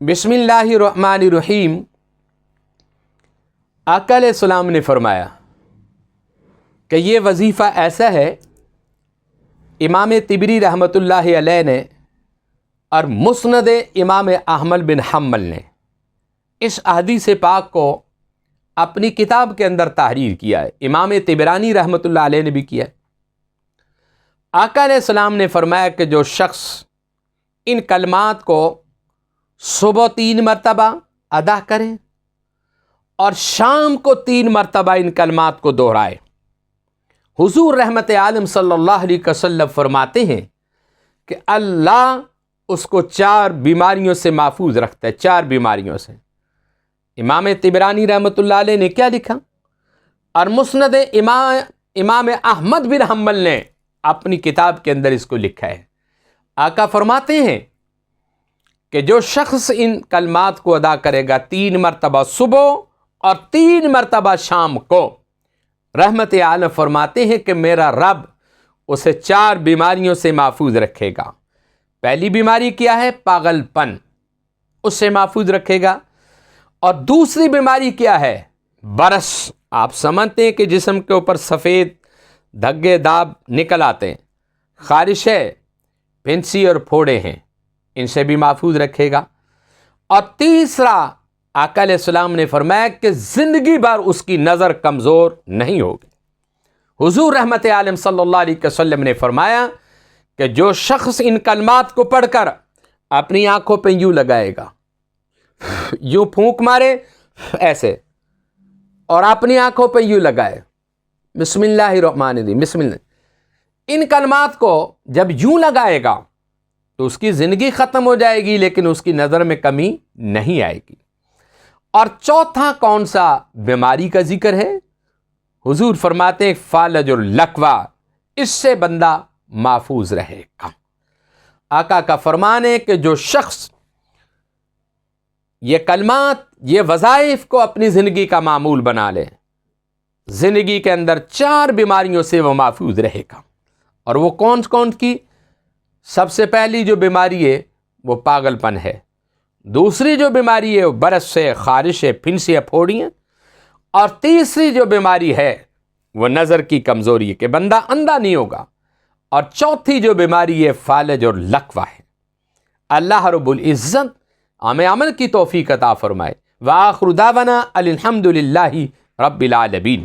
بسم اللہ الرحمن الرحیم۔ آقا علیہ السلام نے فرمایا کہ یہ وظیفہ ایسا ہے، امام طبری رحمۃ اللہ علیہ نے اور مسند امام احمد بن حنبل نے اس حدیث پاک کو اپنی کتاب کے اندر تحریر کیا ہے، امام طبرانی رحمۃ اللہ علیہ نے بھی کیا ہے۔ آقا علیہ السلام نے فرمایا کہ جو شخص ان کلمات کو صبح 3 مرتبہ ادا کرے اور شام کو 3 مرتبہ ان کلمات کو دہرائے، حضور رحمت عالم صلی اللہ علیہ وسلم فرماتے ہیں کہ اللہ اس کو 4 بیماریوں سے محفوظ رکھتا ہے، 4 بیماریوں سے۔ امام طبرانی رحمۃ اللہ علیہ نے کیا لکھا؟ اور مسند امام احمد بن حنبل نے اپنی کتاب کے اندر اس کو لکھا ہے۔ آقا فرماتے ہیں کہ جو شخص ان کلمات کو ادا کرے گا 3 مرتبہ صبح اور 3 مرتبہ شام کو، رحمت عالم فرماتے ہیں کہ میرا رب اسے 4 بیماریوں سے محفوظ رکھے گا۔ پہلی بیماری کیا ہے؟ پاگل پن، اس سے محفوظ رکھے گا۔ اور دوسری بیماری کیا ہے؟ برس۔ آپ سمجھتے ہیں کہ جسم کے اوپر سفید دھگے داغ نکل آتے ہیں، خارش ہے، پھنسی اور پھوڑے ہیں، ان سے بھی محفوظ رکھے گا۔ اور تیسرا، آقا علیہ السلام نے فرمایا کہ زندگی بھر اس کی نظر کمزور نہیں ہوگی۔ حضور رحمت عالم صلی اللہ علیہ وسلم نے فرمایا کہ جو شخص ان کلمات کو پڑھ کر اپنی آنکھوں پہ یوں لگائے گا، یوں پھونک مارے ایسے، اور اپنی آنکھوں پہ یوں لگائے، بسم اللہ الرحمن الرحیم، بسم اللہ، ان کلمات کو جب یوں لگائے گا تو اس کی زندگی ختم ہو جائے گی، لیکن اس کی نظر میں کمی نہیں آئے گی۔ اور چوتھا کون سا بیماری کا ذکر ہے؟ حضور فرماتے ہیں فالج اللقوہ، اس سے بندہ محفوظ رہے گا۔ آقا کا فرمان ہے کہ جو شخص یہ کلمات، یہ وظائف کو اپنی زندگی کا معمول بنا لے، زندگی کے اندر 4 بیماریوں سے وہ محفوظ رہے گا۔ اور وہ کون کون کی؟ سب سے پہلی جو بیماری ہے وہ پاگل پن ہے، دوسری جو بیماری ہے وہ برس سے، خارش ہے، پھنسی ہے، پھوڑی ہیں، اور تیسری جو بیماری ہے وہ نظر کی کمزوری ہے کہ بندہ اندھا نہیں ہوگا، اور چوتھی جو بیماری ہے فالج اور لقوہ ہے۔ اللہ رب العزت ہمیں عمل کی توفیق عطا فرمائے۔ وآخر دعوانا الحمد للہ رب العالمین۔